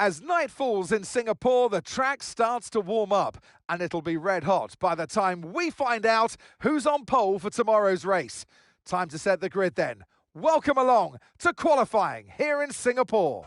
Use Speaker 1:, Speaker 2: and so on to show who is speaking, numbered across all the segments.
Speaker 1: As night falls in Singapore, the track starts to warm up, and it'll be red hot by the time we find out who's on pole for tomorrow's race. Time to set the grid then. Welcome along to qualifying here in Singapore.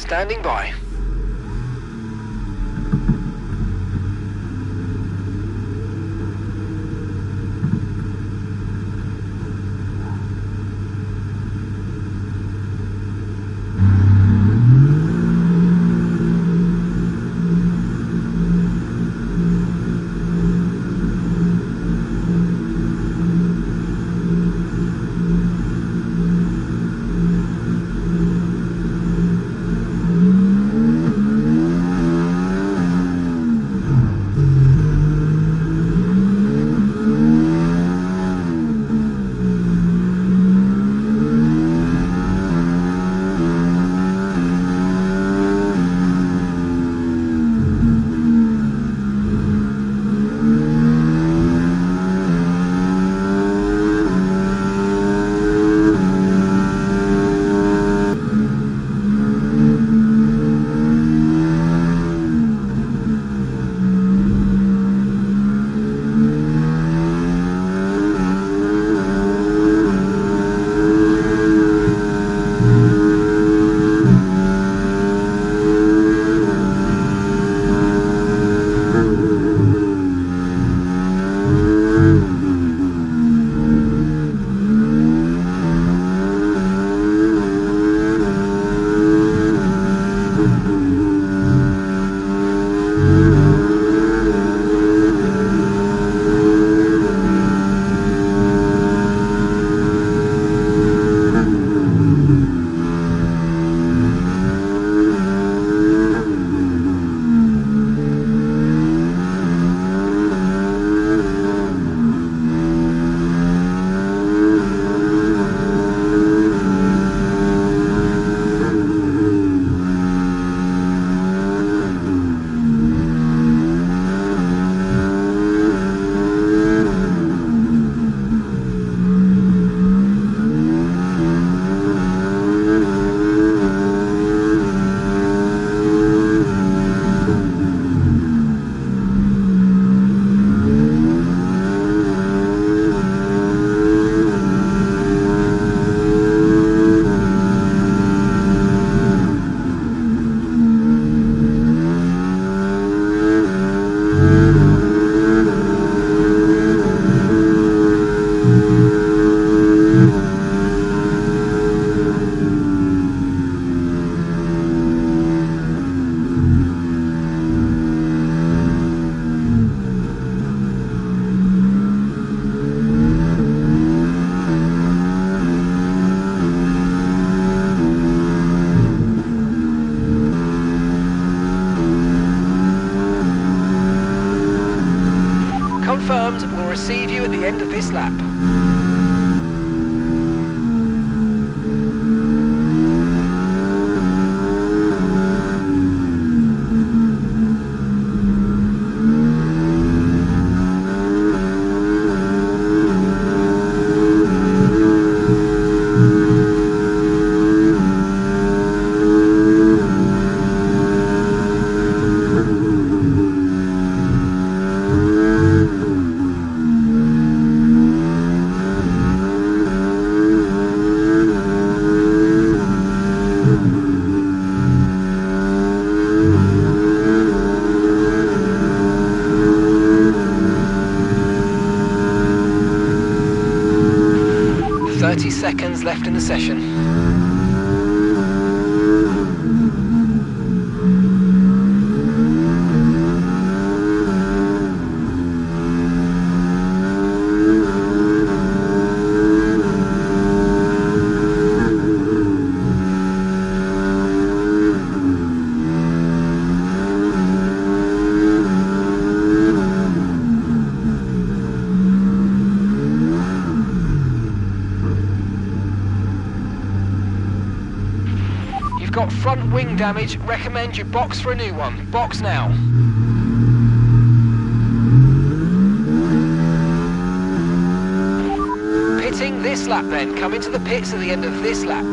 Speaker 2: Standing by. Confirmed, we'll receive you at the end of this lap. Seconds left in the session. front wing damage, recommend you box for a new one. Box now. Pitting this lap then. Come into the pits at the end of this lap.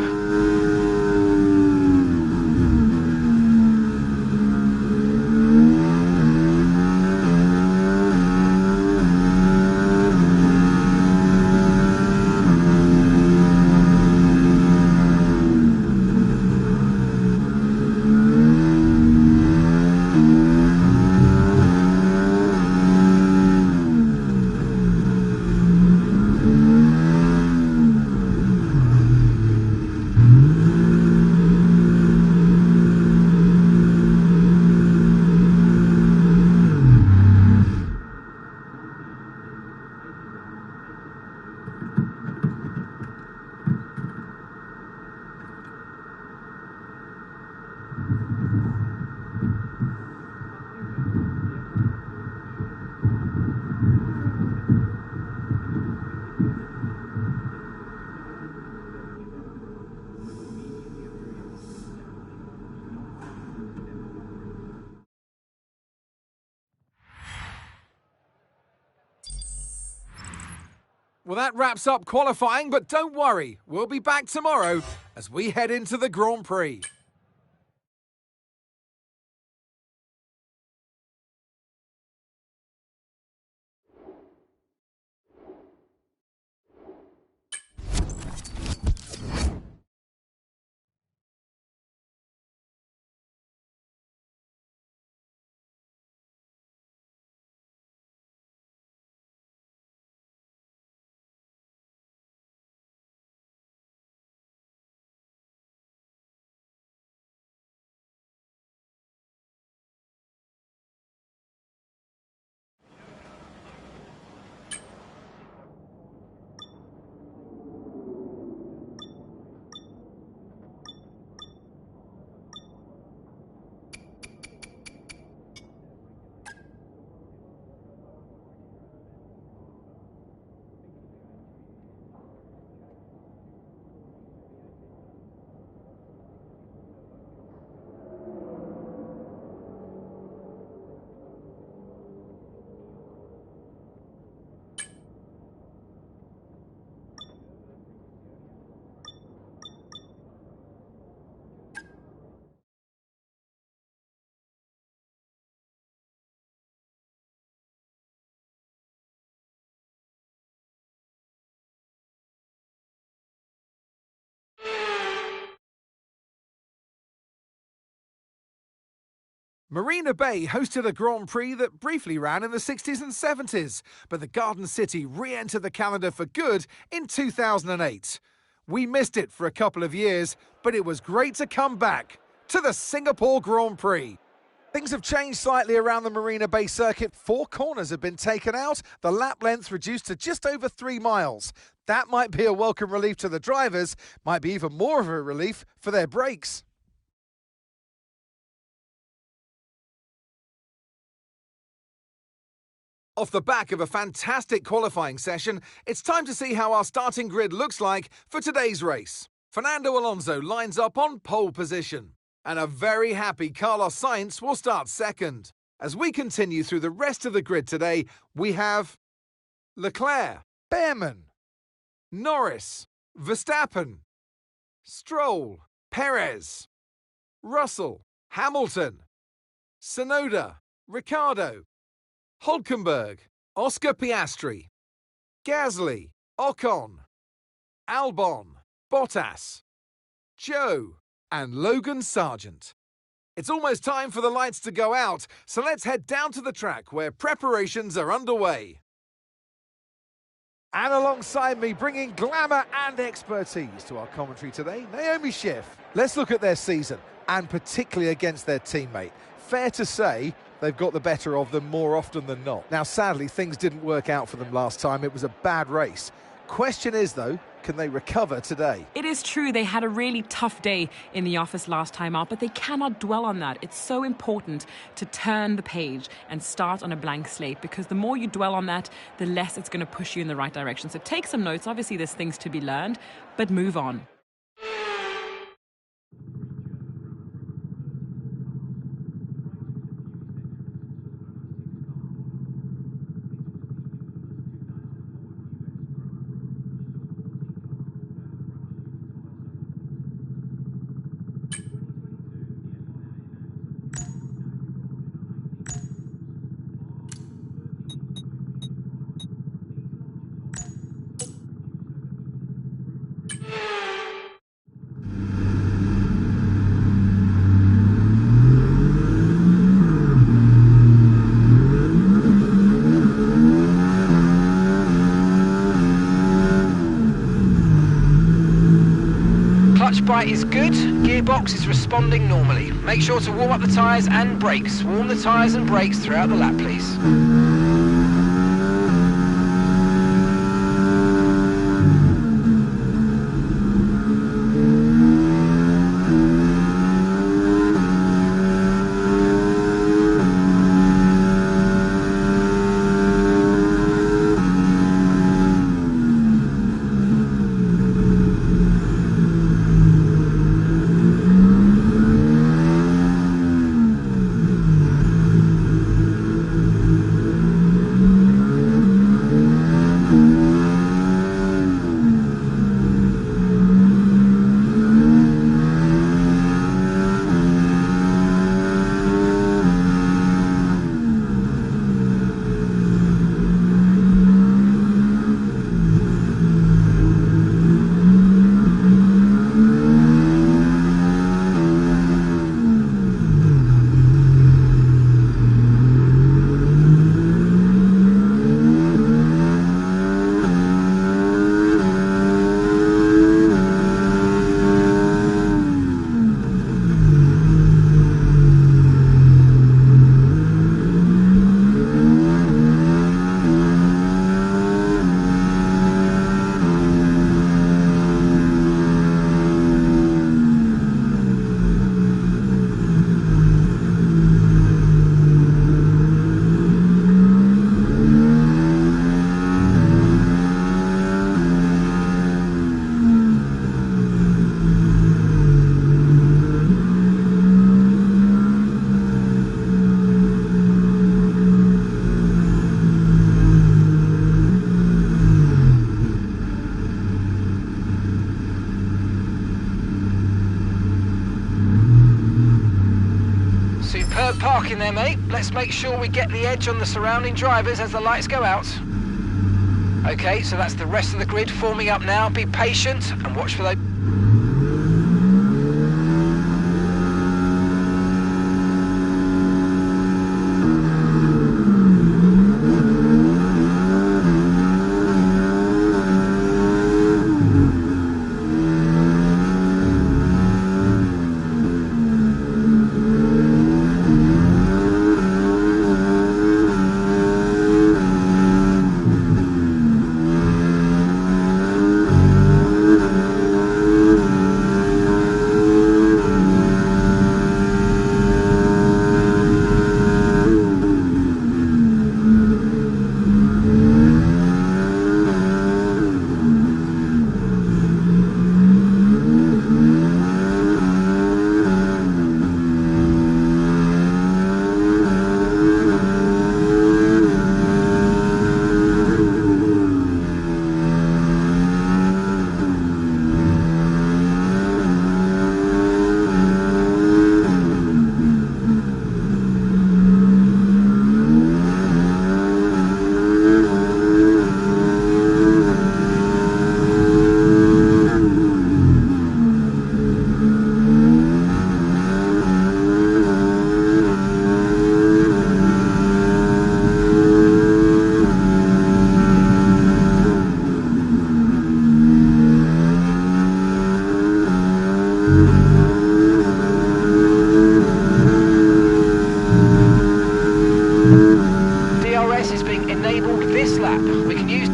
Speaker 1: Well, that wraps up qualifying, but don't worry, we'll be back tomorrow as we head into the Grand Prix. Marina Bay hosted a Grand Prix that briefly ran in the 60s and 70s, but the Garden City re-entered the calendar for good in 2008. We missed it for a couple of years, but it was great to come back to the Singapore Grand Prix. Things have changed slightly around the Marina Bay circuit. 4 corners have been taken out, the lap length reduced to just over 3 miles. That might be a welcome relief to the drivers, might be even more of a relief for their brakes. Off the back of a fantastic qualifying session, it's time to see how our starting grid looks like for today's race. Fernando Alonso lines up on pole position, and a very happy Carlos Sainz will start second. As we continue through the rest of the grid today, we have Leclerc, Behrman, Norris, Verstappen, Stroll, Perez, Russell, Hamilton, Tsunoda, Ricciardo, Hülkenberg, Oscar Piastri, Gasly, Ocon, Albon, Bottas, Joe, and Logan Sargent. It's almost time for the lights to go out, so let's head down to the track where preparations are underway. And alongside me, bringing glamour and expertise to our commentary today, Naomi Schiff. Let's look at their season, and particularly against their teammate. Fair to say, they've got the better of them more often than not. Now, sadly, things didn't work out for them last time. It was a bad race. Question is, though, can they recover today?
Speaker 3: It is true they had a really tough day in the office last time out, but they cannot dwell on that. It's so important to turn the page and start on a blank slate, because the more you dwell on that, the less it's going to push you in the right direction. So take some notes. Obviously, there's things to be learned, but move on.
Speaker 2: box is responding normally. Make sure to warm up the tyres and brakes. Warm the tyres and brakes throughout the lap, please. Superb parking there, mate. Let's make sure we get the edge on the surrounding drivers as the lights go out. Okay, so that's the rest of the grid forming up now. Be patient and watch for those.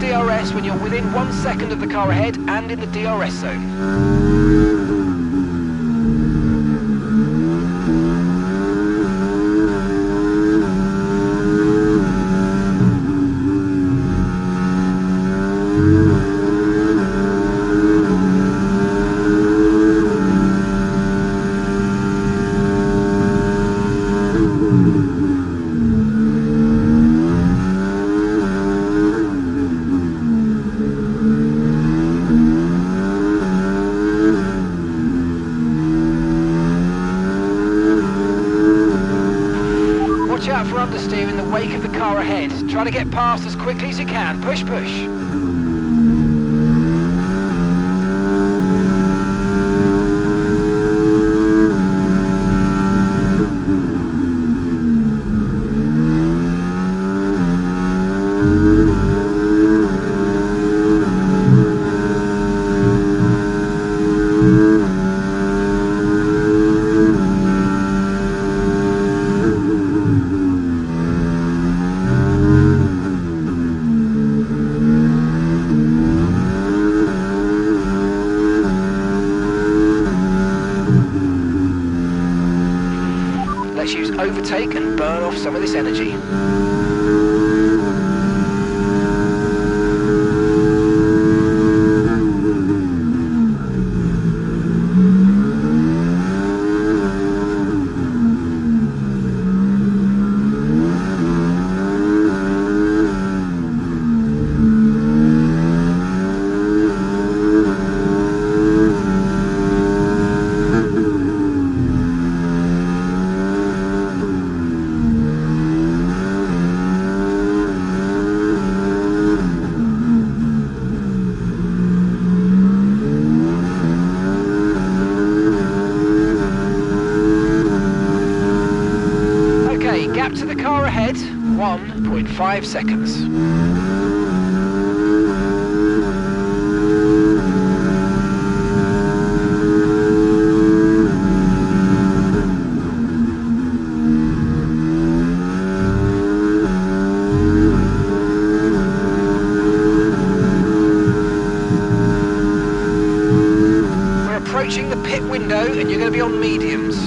Speaker 2: DRS when you're within 1 second of the car ahead and in the DRS zone. Watch out for understeer in the wake of the car ahead. Try to get past as quickly as you can. Push, push. Let's use overtake and burn off some of this energy. Gap to the car ahead, 1.5 seconds. We're approaching the pit window and you're going to be on mediums.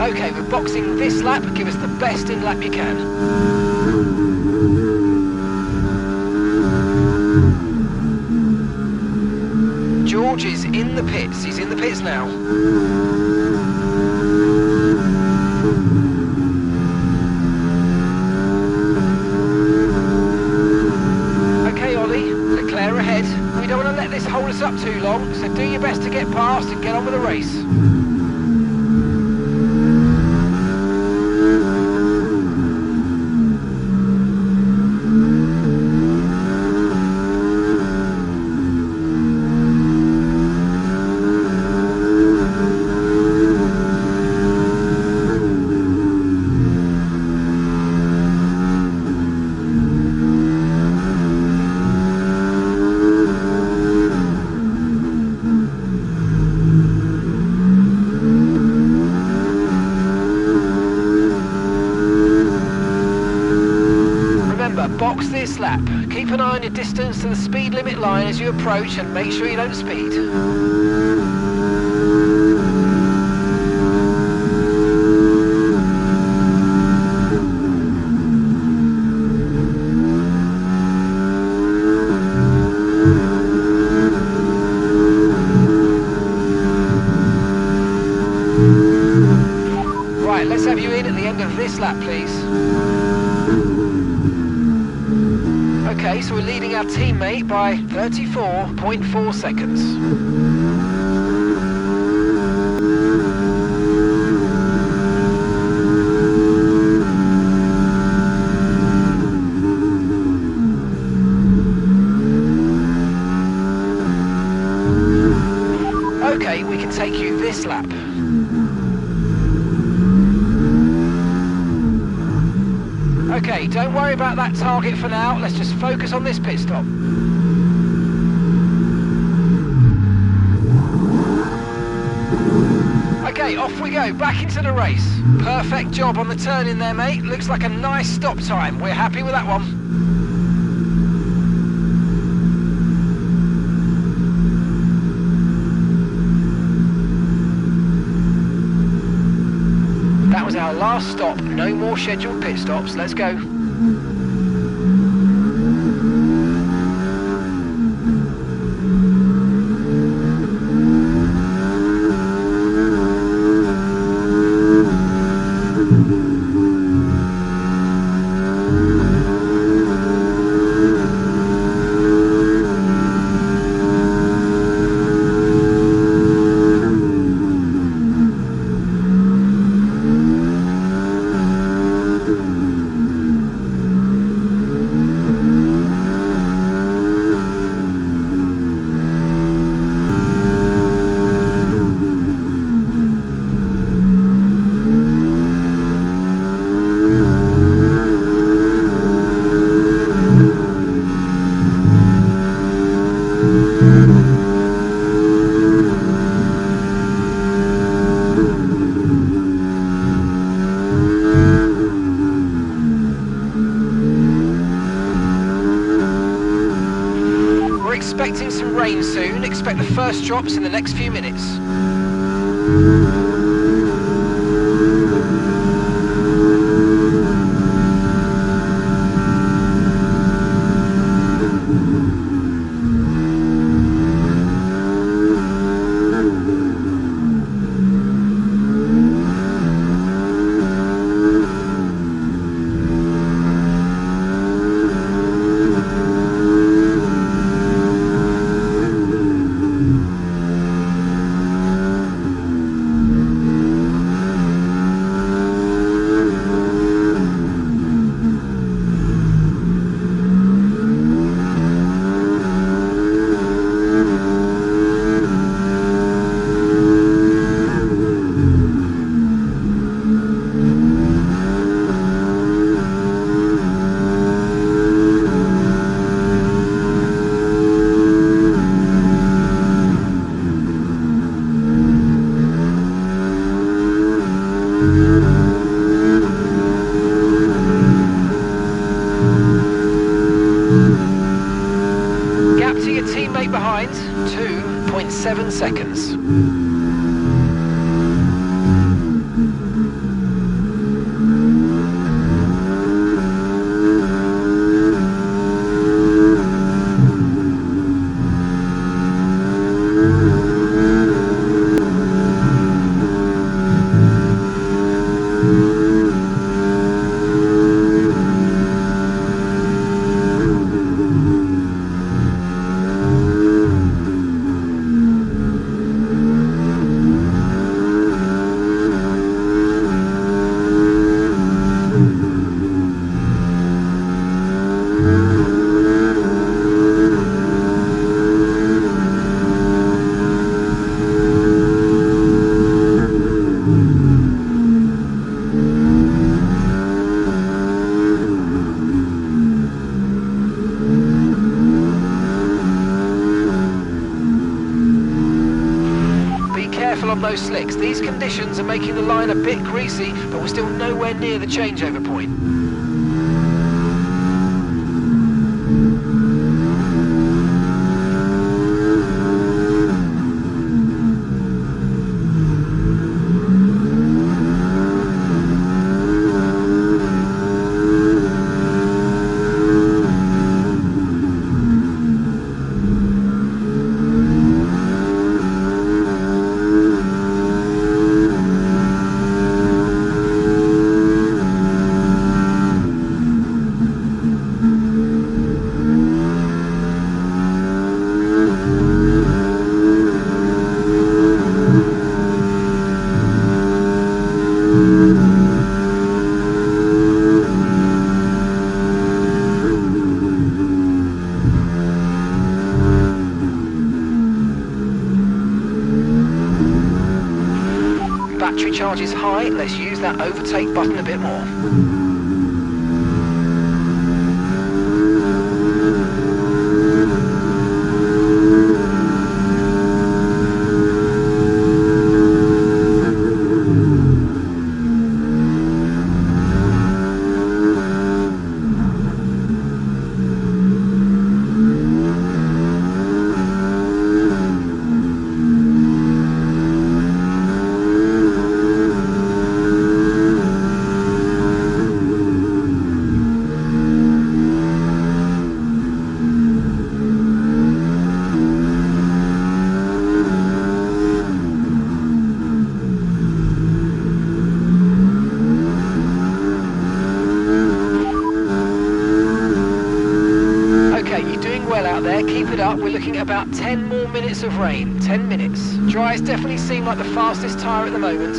Speaker 2: Okay, we're boxing this lap, give us the best in lap you can. George is in the pits, he's in the pits now. Okay Ollie, Leclerc ahead. We don't want to let this hold us up too long, so do your best to get past and get on with the race. Box this lap. Keep an eye on your distance to the speed limit line as you approach and make sure you don't speed. Right, let's have you in at the end of this lap, please. Okay, so we're leading our teammate by 34.4 seconds. Okay, we can take you this lap. Okay, don't worry about that target for now. Let's just focus on this pit stop. Okay, off we go, back into the race. Perfect job on the turn in there, mate. Looks like a nice stop time. We're happy with that one. That was our last stop. No more scheduled pit stops. Let's go. expect the first drops in the next few minutes. Gap to your teammate behind, 2.7 seconds. Careful on those slicks. These conditions are making the line a bit greasy, but we're still nowhere near the changeover point. Battery charge is high, let's use that overtake button a bit more. Well out there, keep it up. We're looking at about 10 more minutes of rain. 10 minutes. Dries definitely seem like the fastest tyre at the moment.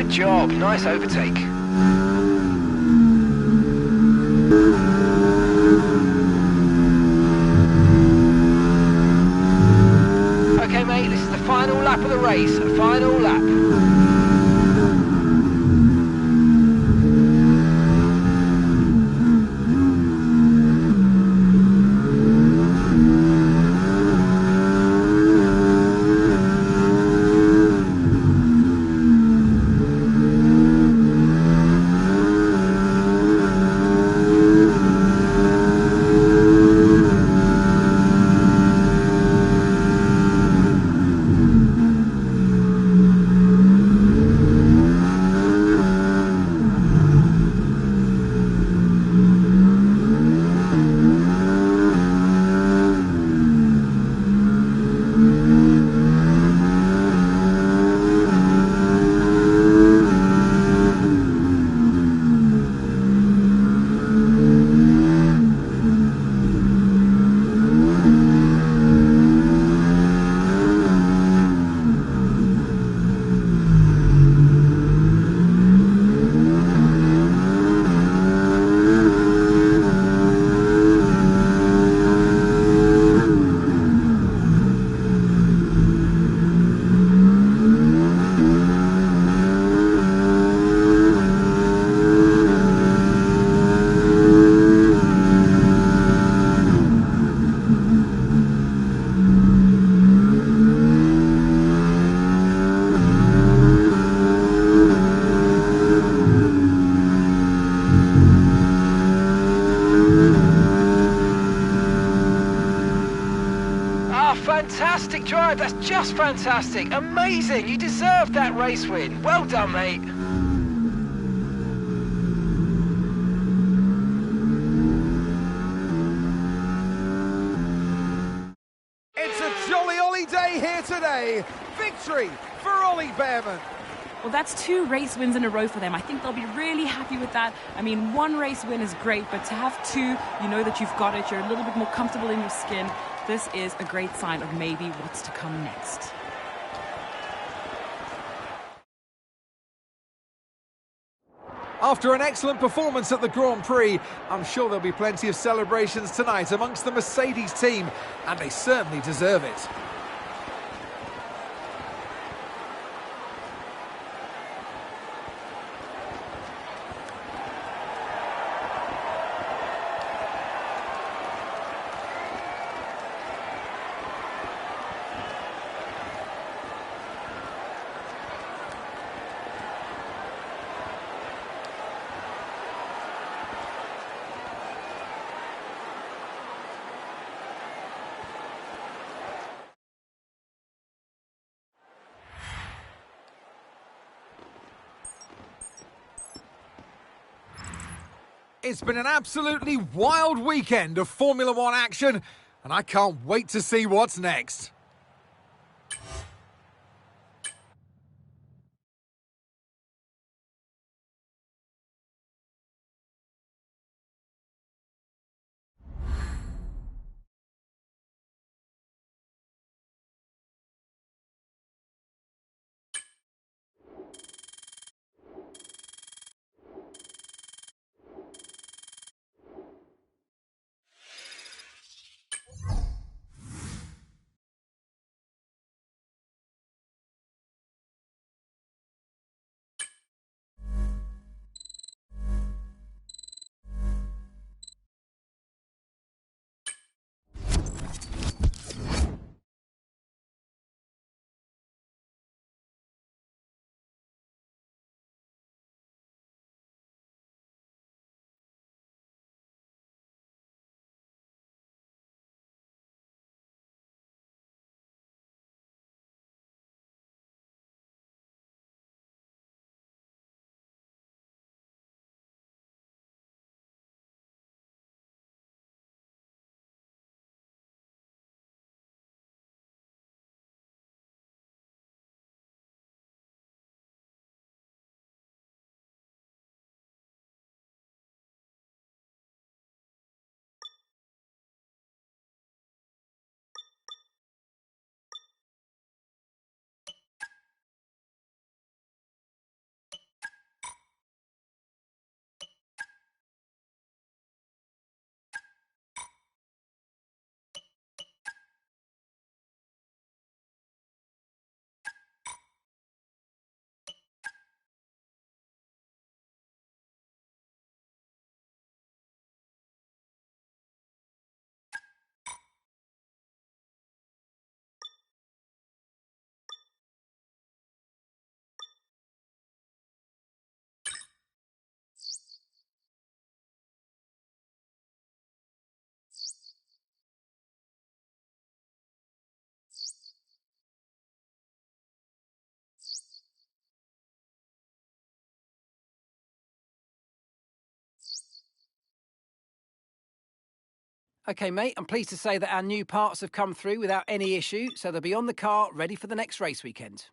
Speaker 2: Good job. Nice overtake. Okay, mate, this is the final lap of the race. Final lap. Fantastic drive, that's just fantastic. Amazing, you deserved that race win. Well done, mate.
Speaker 1: It's a jolly Ollie day here today. Victory for Ollie Behrman.
Speaker 3: Well, that's 2 race wins in a row for them. I think they'll be really happy with that. I mean, 1 race win is great, but to have 2, you know that you've got it. You're a little bit more comfortable in your skin. This is a great sign of maybe what's to come next.
Speaker 1: After an excellent performance at the Grand Prix, I'm sure there'll be plenty of celebrations tonight amongst the Mercedes team, and they certainly deserve it. It's been an absolutely wild weekend of Formula One action, and I can't wait to see what's next.
Speaker 2: OK, mate, I'm pleased to say that our new parts have come through without any issue, so they'll be on the car ready for the next race weekend.